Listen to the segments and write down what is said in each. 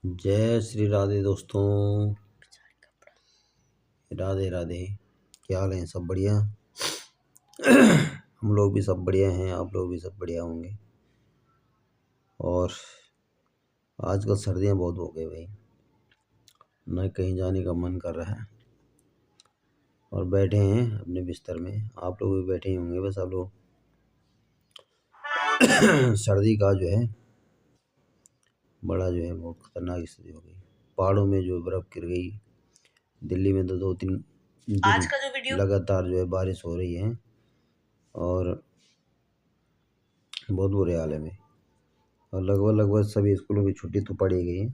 जय श्री राधे दोस्तों। राधे राधे। क्या हाल है? सब बढ़िया। हम लोग भी सब बढ़िया हैं, आप लोग भी सब बढ़िया होंगे। और आजकल सर्दियाँ बहुत हो गई भाई, न कहीं जाने का मन कर रहा है और बैठे हैं अपने बिस्तर में। आप लोग भी बैठे ही होंगे, बस आप लोग सर्दी का जो है बड़ा जो है बहुत खतरनाक स्थिति हो गई। पहाड़ों में जो बर्फ़ गिर गई, दिल्ली में तो 2-3 आज दिन का जो वीडियो लगातार जो है बारिश हो रही है और बहुत बुरे हाल है में। और लगभग सभी स्कूलों की छुट्टी तो पड़ी गई है,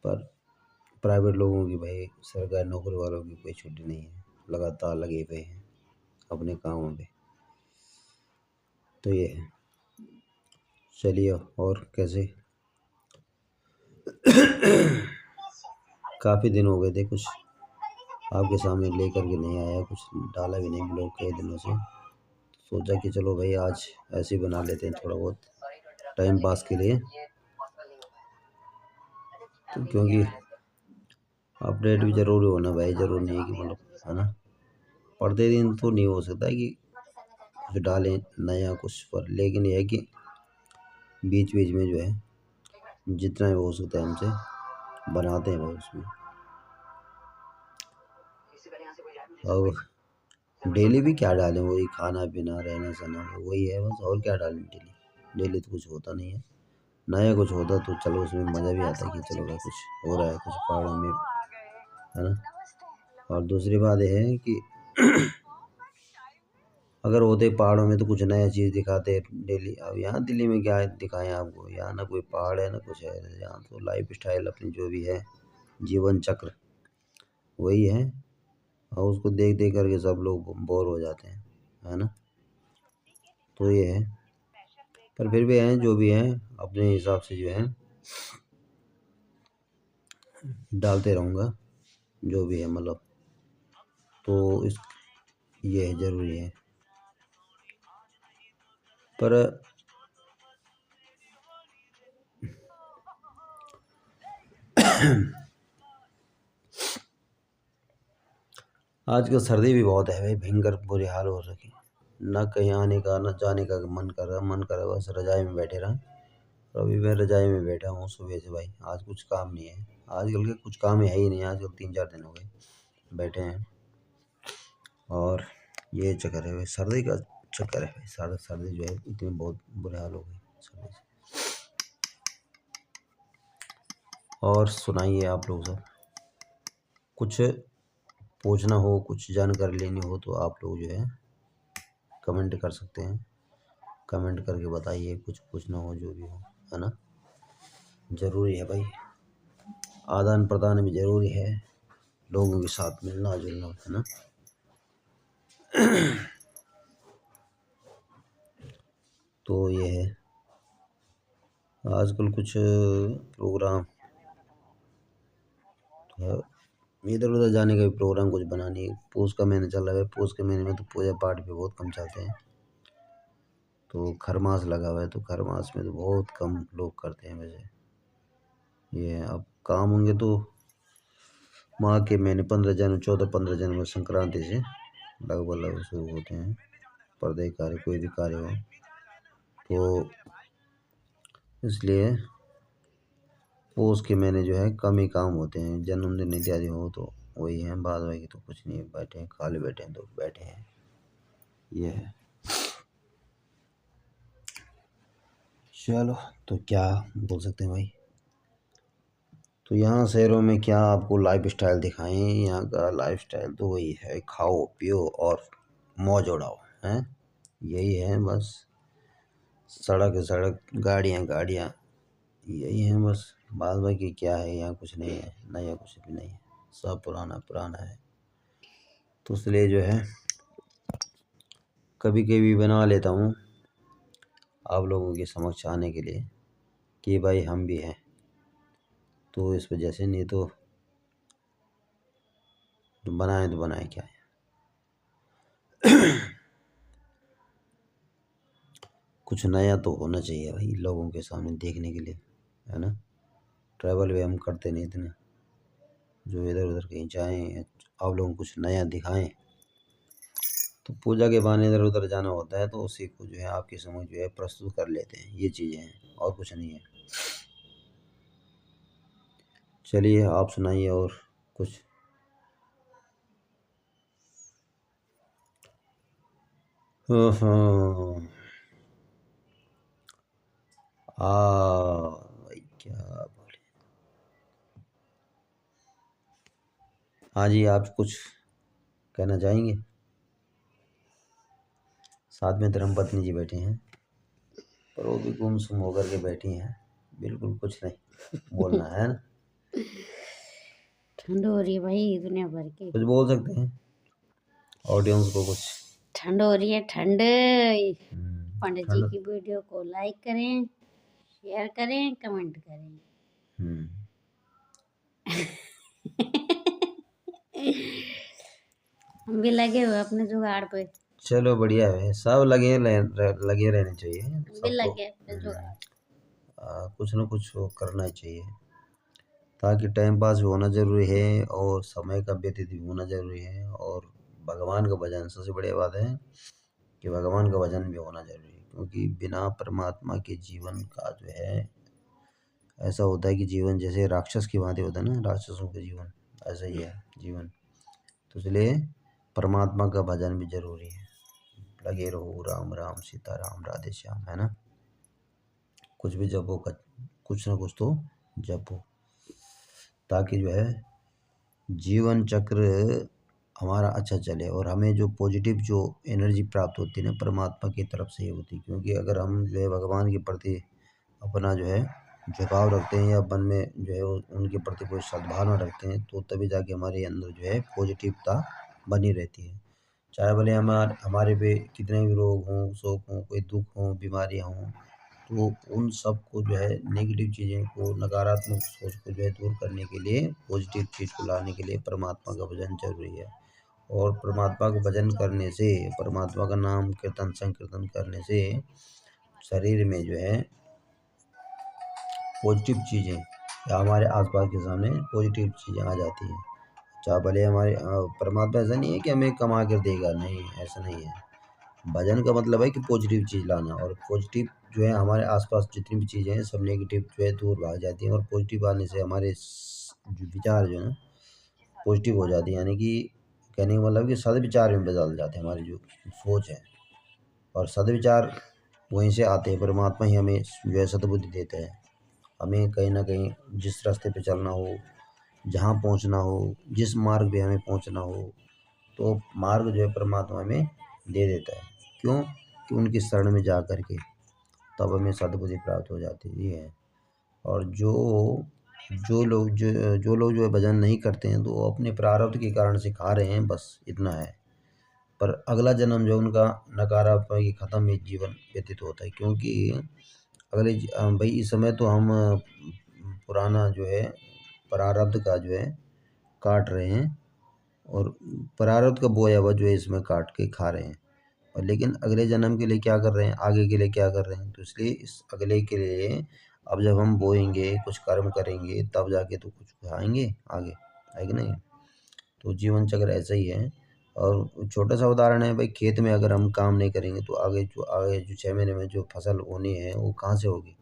पर प्राइवेट लोगों की भाई, सरकारी नौकरी वालों की कोई छुट्टी नहीं है, लगातार लगे हुए हैं अपने कामों पे। तो ये है। चलिए, और कैसे? काफ़ी दिन हो गए थे, कुछ आपके सामने लेकर के नहीं आया, कुछ डाला भी नहीं ब्लॉग कई दिनों से। सोचा कि चलो भाई आज ऐसे ही बना लेते हैं थोड़ा बहुत टाइम पास के लिए, तो क्योंकि अपडेट भी ज़रूरी होना भाई, ज़रूरी नहीं है कि मतलब, है ना, प्रतिदिन तो नहीं हो सकता है कि कुछ डालें नया कुछ पर, लेकिन यह है कि बीच बीच में जो है जितना भी हो सकता है हमसे बनाते हैं भाई उसमें। अब डेली भी क्या डालें, वही खाना पीना रहना सहना वही है बस, और क्या डालें डेली? डेली तो कुछ होता नहीं है। नया कुछ होता तो चलो उसमें मज़ा भी आता कि चलो भाई कुछ हो रहा है, कुछ पहाड़ों में, है ना। और दूसरी बात यह है कि अगर होते पहाड़ों में तो कुछ नया चीज़ दिखाते डेली। अब यहाँ दिल्ली में क्या दिखाएं आपको, यहाँ ना कोई पहाड़ है ना कुछ है, यहाँ तो लाइफ स्टाइल अपनी जो भी है, जीवन चक्र वही है, और उसको देख देख करके सब लोग बोर हो जाते हैं, है ना। तो ये है, पर फिर भी हैं जो भी हैं अपने हिसाब से जो है डालते रहूँगा जो भी है, मतलब तो इस ये है, ज़रूरी है। पर आजकल सर्दी भी बहुत है भाई, भयंकर बुरे हाल हो रखे हैं। ना कहीं आने का ना जाने का मन कर रहा बस रज़ाई में बैठे रहें। तो अभी मैं रज़ाई में बैठा हूँ सुबह से भाई, आज कुछ काम नहीं है। आजकल के कुछ काम है ही नहीं, आजकल 3-4 दिन हो गए बैठे हैं। और ये चक्कर है भाई, सर्दी का चक्कर है भाई, सर्दी जो है इतनी बहुत बुरे हाल हो गए सर्दी से। और सुनाइए आप लोग सब, कुछ पूछना हो, कुछ जानकारी लेनी हो तो आप लोग जो है कमेंट कर सकते हैं। कमेंट करके बताइए, कुछ पूछना हो जो भी हो, है ना। ज़रूरी है भाई, आदान प्रदान भी ज़रूरी है, लोगों के साथ मिलना जुलना, है ना। तो ये है, आजकल कुछ प्रोग्राम तो इधर उधर जाने का भी प्रोग्राम कुछ बना नहीं। पूस का महीना चल रहा है, पूस के महीने में तो पूजा पाठ भी बहुत कम चलते हैं। तो खरमास लगा हुआ है, तो खरमास में तो बहुत कम लोग करते हैं वैसे। ये है, अब काम होंगे तो माह के महीने 14-15 जनवरी संक्रांति से लगभग शुरू होते हैं पर्दे कार्य, कोई भी कार्य हो तो, इसलिए पोष के महीने जो है कम ही काम होते हैं। जन्मदिन इत्यादि हो तो वही है, बाद बाकी तो कुछ नहीं, बैठे हैं खाली, बैठे हैं तो बैठे हैं, ये है। चलो, तो क्या बोल सकते हैं भाई। तो यहाँ शहरों में क्या आपको लाइफ स्टाइल दिखाएं, यहाँ का लाइफ स्टाइल तो वही है, खाओ पियो और मौज उड़ाओ, हैं, यही है बस। सड़क सड़क, गाड़ियाँ गाड़ियाँ, यही है बस। बाद बाकी क्या है, यहाँ कुछ नहीं है, नया कुछ भी नहीं है, सब पुराना पुराना है। तो इसलिए जो है कभी कभी बना लेता हूँ आप लोगों के समक्ष आने के लिए कि भाई हम भी हैं, तो इस वजह से, नहीं तो बनाए क्या है। कुछ नया तो होना चाहिए भाई लोगों के सामने देखने के लिए, है ना। ट्रैवल भी हम करते नहीं इतना, जो इधर उधर कहीं जाएँ, आप लोगों को कुछ नया दिखाएँ, तो पूजा के बहाने इधर उधर जाना होता है, तो उसी को जो है आपके समक्ष जो है प्रस्तुत कर लेते हैं। ये चीज़ें हैं और कुछ नहीं है। चलिए आप सुनाइए और कुछ। हाँ भाई क्या बोले। हाँ जी, आप कुछ कहना चाहेंगे? साथ में धर्मपत्नी जी बैठी हैं, पर वो भी गुमसुम होकर के बैठी हैं, बिल्कुल कुछ नहीं बोलना है ना। ठंड हो रही है भाई दुनिया भर की। कुछ बोल सकते हैं ऑडियंस को कुछ। ठंड हो रही है ठंड। पंडित जी ठंड। की वीडियो को लाइक करें, शेयर करें, कमेंट करें। हम भी लगे हुए अपने जुगाड़ पे। चलो बढ़िया है, सब लगे रहने चाहिए हम भी सबको। लगे अपने जुगाड़। कुछ ना कुछ वो करना चाहिए, ताकि टाइम पास भी होना ज़रूरी है और समय का व्यतीत भी होना ज़रूरी है, और भगवान का भजन सबसे बढ़िया बात है कि भगवान का भजन भी होना ज़रूरी है, क्योंकि बिना परमात्मा के जीवन का जो है ऐसा होता है कि जीवन जैसे राक्षस की भांति होता है ना, राक्षसों का जीवन ऐसा ही है जीवन। तो इसलिए परमात्मा का भजन भी ज़रूरी है। लगे रहो, राम राम सीता राम राधे श्याम, है ना। कुछ भी जपो, कुछ ना कुछ तो जपो, ताकि जो है जीवन चक्र हमारा अच्छा चले और हमें जो पॉजिटिव जो एनर्जी प्राप्त होती है ना, परमात्मा की तरफ से ही होती है। क्योंकि अगर हम जो है भगवान के प्रति अपना जो है झुकाव रखते हैं या मन में जो है उनके प्रति कोई सद्भावना रखते हैं, तो तभी जाके हमारे अंदर जो है पॉजिटिवता बनी रहती है। चाहे भले हमारे पे कितने भी रोग हों, शोक हों, कोई दुख हो, बीमारियाँ हों, तो उन सब को जो है नेगेटिव चीज़ें को, नकारात्मक सोच को जो है दूर करने के लिए, पॉजिटिव चीज़ को लाने के लिए परमात्मा का भजन ज़रूरी है। और परमात्मा का भजन करने से, परमात्मा का नाम कीर्तन संकीर्तन करने से शरीर में जो है पॉजिटिव चीज़ें या हमारे आसपास के सामने पॉजिटिव चीज़ें आ जाती हैं। चाहे भले हमारे परमात्मा ऐसा नहीं है कि हमें कमा कर देगा, नहीं ऐसा नहीं है। भजन का मतलब है कि पॉजिटिव चीज़ लाना, और पॉजिटिव जो है हमारे आसपास जितनी भी चीज़ें हैं सब नेगेटिव जो है दूर भाग जाती हैं, और पॉजिटिव आने से हमारे जो विचार जो है ना पॉजिटिव हो जाती है। यानी कि कहने का मतलब कि सदविचार में बदल जाते हैं हमारी जो सोच है, और सदविचार वहीं से आते हैं। परमात्मा ही हमें जो है सद्बुद्धि देते हैं। हमें कहीं ना कहीं जिस रास्ते पे चलना हो, जहाँ पहुँचना हो, जिस मार्ग पे हमें पहुँचना हो, तो मार्ग जो है परमात्मा हमें दे देता है। क्यों? कि उनकी शरण में जा कर के तब हमें सद्बुद्धि प्राप्त हो जाती है, ये है। और जो लोग जो है भजन नहीं करते हैं, तो वो अपने प्रारब्ध के कारण से खा रहे हैं, बस इतना है। पर अगला जन्म जो उनका नकारात्मक खत्म ही जीवन व्यतीत होता है, क्योंकि भाई इस समय तो हम पुराना जो है प्रारब्ध का जो है काट रहे हैं, और प्रारब्ध का बोया हुआ जो है इसमें काट के खा रहे हैं। और लेकिन अगले जन्म के लिए क्या कर रहे हैं, आगे के लिए क्या कर रहे हैं, तो इसलिए इस अगले के लिए अब जब हम बोएंगे, कुछ कर्म करेंगे, तब जाके तो कुछ खाएंगे आगे, है कि नहीं। तो जीवन चक्र ऐसा ही है। और छोटा सा उदाहरण है भाई, खेत में अगर हम काम नहीं करेंगे तो आगे जो 6 महीने में जो फसल होनी है वो कहाँ से होगी।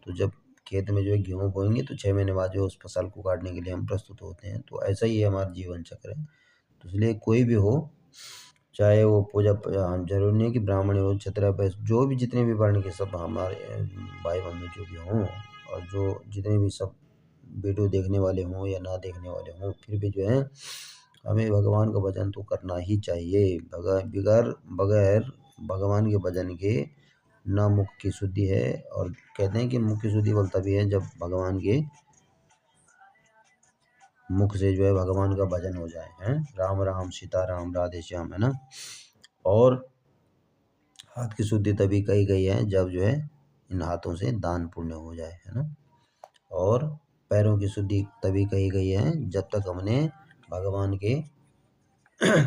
तो जब खेत में जो है गेहूँ बोएंगे, तो 6 महीने बाद जो उस फसल को काटने के लिए हम प्रस्तुत होते हैं। तो ऐसा ही है हमारा जीवन चक्र है। तो इसलिए कोई भी हो, चाहे वो जरूरी नहीं है कि ब्राह्मण हो, क्षत्रिय वैश्य, जो भी जितने भी वर्ण के सब हमारे भाई बंधु जो भी हों, और जो जितने भी सब वीडियो देखने वाले हों या ना देखने वाले हों, फिर भी जो है हमें भगवान का भजन तो करना ही चाहिए। बगैर भगवान के भजन के ना मुख की शुद्धि है। और कहते हैं कि मुख की शुद्धि बोलता भी है जब भगवान के मुख से जो है भगवान का भजन हो जाए, हैं राम राम सीता राम राधे श्याम, है ना। और हाथ की शुद्धि तभी कही गई है जब जो है इन हाथों से दान पुण्य हो जाए, है ना। और पैरों की शुद्धि तभी कही गई है जब तक हमने भगवान के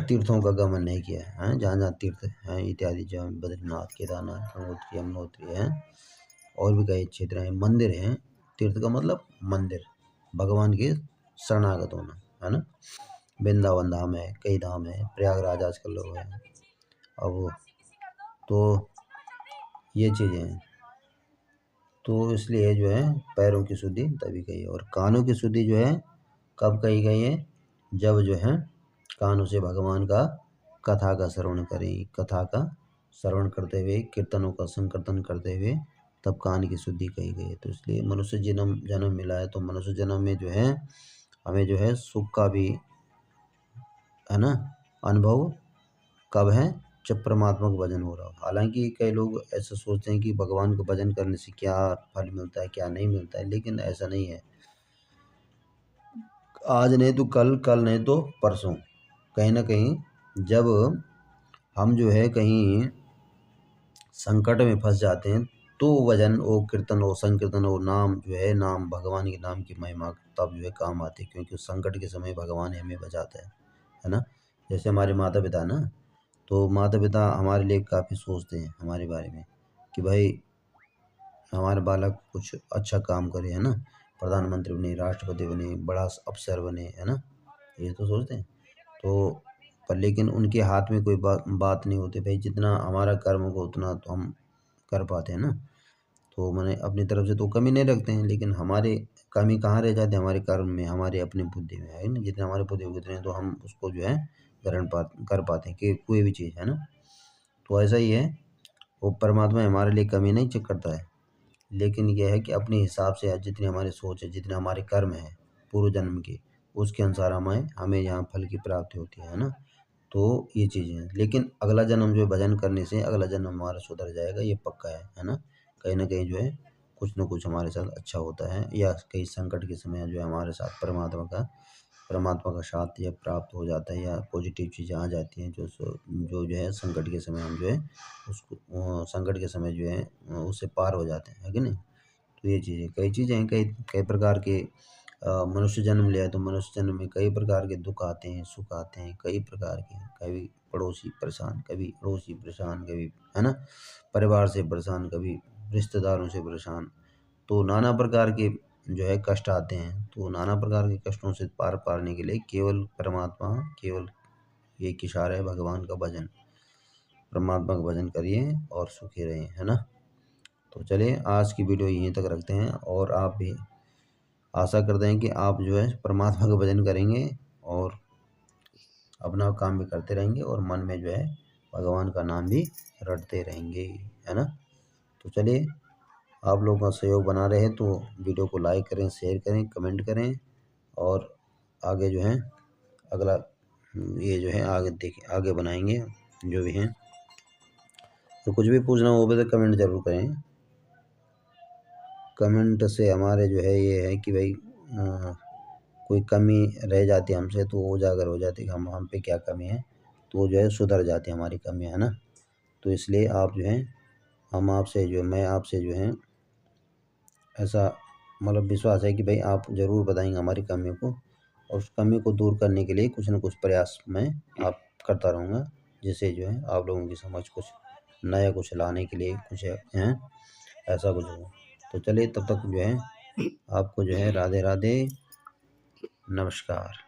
तीर्थों का गमन नहीं किया है। जहाँ जहाँ तीर्थ हैं इत्यादि, जहाँ बद्रीनाथ, केदारनाथ, गंगोत्री, यमुनोत्री हैं, और भी कई क्षेत्र हैं, मंदिर हैं, तीर्थ का मतलब मंदिर, भगवान के शरणागत होना, है ना। वृंदावन धाम है, कई धाम है, प्रयागराज आजकल लोग हैं। अब तो ये चीज़ें हैं, तो इसलिए जो है पैरों की शुद्धि तभी कही है। और कानों की शुद्धि जो है कब कही गई है, जब जो है कानों से भगवान का कथा का श्रवण करें, कथा का श्रवण करते हुए, कीर्तनों का संकीर्तन करते हुए, तब कान की शुद्धि कही गई है। तो इसलिए मनुष्य जन्म मिला है, तो मनुष्य जन्म में जो है हमें जो है सुख का भी, है ना, अनुभव कब है, जब परमात्मा का भजन हो रहा हो। हालांकि कई लोग ऐसा सोचते हैं कि भगवान का भजन करने से क्या फल मिलता है, क्या नहीं मिलता है, लेकिन ऐसा नहीं है। आज नहीं तो कल, कल नहीं तो परसों, कहीं ना कहीं जब हम जो है कहीं संकट में फंस जाते हैं, तो भजन वो कीर्तन हो, संकीर्तन हो, नाम जो है, नाम भगवान के नाम की महिमा तब जो है काम आती है, क्योंकि उस संकट के समय भगवान हमें बचाता है ना। जैसे हमारे माता पिता ना, तो माता पिता हमारे लिए काफ़ी सोचते हैं हमारे बारे में कि भाई हमारे बालक कुछ अच्छा काम करे, है ना, प्रधानमंत्री बने, राष्ट्रपति बने, बड़ा अफसर बने, है ना, ये तो सोचते हैं। तो पर लेकिन उनके हाथ में कोई बात नहीं होती भाई, जितना हमारा कर्म होगा उतना तो हम कर पाते हैं ना। तो मैंने अपनी तरफ से तो कमी नहीं रखते हैं, लेकिन हमारे कमी कहाँ रह जाती है, हमारे कर्म में, हमारे अपनी बुद्धि में, है ना। जितने हमारे बुद्धि होगी उतने तो हम उसको जो है ग्रहण कर पाते हैं कि कोई भी चीज़, है ना। तो ऐसा ही है, वो परमात्मा हमारे लिए कमी नहीं चेक करता है, लेकिन यह है कि अपने हिसाब से जितनी हमारी सोच है, जितने हमारे कर्म है पूर्व जन्म के, उसके अनुसार हमें यहाँ फल की प्राप्ति होती है ना। तो ये चीज़ें हैं, लेकिन अगला जन्म जो है भजन करने से अगला जन्म हमारा सुधर जाएगा, ये पक्का है ना। कहीं ना कहीं जो है कुछ ना कुछ हमारे साथ अच्छा होता है, या कई संकट के समय जो है हमारे साथ परमात्मा का साथ या प्राप्त हो जाता है, या पॉजिटिव चीज़ें आ जाती हैं, जो है संकट के समय हम जो है उसको संकट के समय जो है उससे पार हो जाते हैं, है कि नहीं। तो ये कई चीज़ें हैं, कई कई प्रकार के मनुष्य जन्म लिया है, तो मनुष्य जन्म में कई प्रकार के दुख आते हैं, सुख आते हैं, कई प्रकार के, कभी पड़ोसी परेशान, कभी अड़ोसी परेशान, कभी, है ना, परिवार से परेशान, कभी रिश्तेदारों से परेशान। तो नाना प्रकार के जो है कष्ट आते हैं, तो नाना प्रकार के कष्टों से पार पाने के लिए केवल परमात्मा, केवल एक इशारा है, भगवान का भजन, परमात्मा का भजन करिए और सुखी रहें, है ना। तो चलिए आज की वीडियो यहीं तक रखते हैं, और आप भी आशा करते हैं कि आप जो है परमात्मा का भजन करेंगे और अपना काम भी करते रहेंगे, और मन में जो है भगवान का नाम भी रटते रहेंगे, है ना। तो चलिए, आप लोगों का सहयोग बना रहे तो वीडियो को लाइक करें, शेयर करें, कमेंट करें, और आगे जो है अगला ये जो है आगे बनाएंगे जो भी हैं। तो कुछ भी पूछना हो तो कमेंट ज़रूर करें। कमेंट से हमारे जो है ये है कि भाई कोई कमी रह जाती है हमसे, तो वो उजागर हो जाती है कि हम पे क्या कमी है, तो वो जो है सुधर जाती है हमारी कमी, है ना। तो इसलिए आप जो है मैं आपसे जो है ऐसा मतलब विश्वास है कि भाई आप ज़रूर बताएंगे हमारी कमियों को, और उस कमी को दूर करने के लिए कुछ न कुछ प्रयास मैं आप करता रहूँगा, जिससे जो है आप लोगों की समझ कुछ नया कुछ लाने के लिए कुछ है ऐसा कुछ हो। तो चलिए, तब तक जो है आपको जो है राधे राधे, नमस्कार।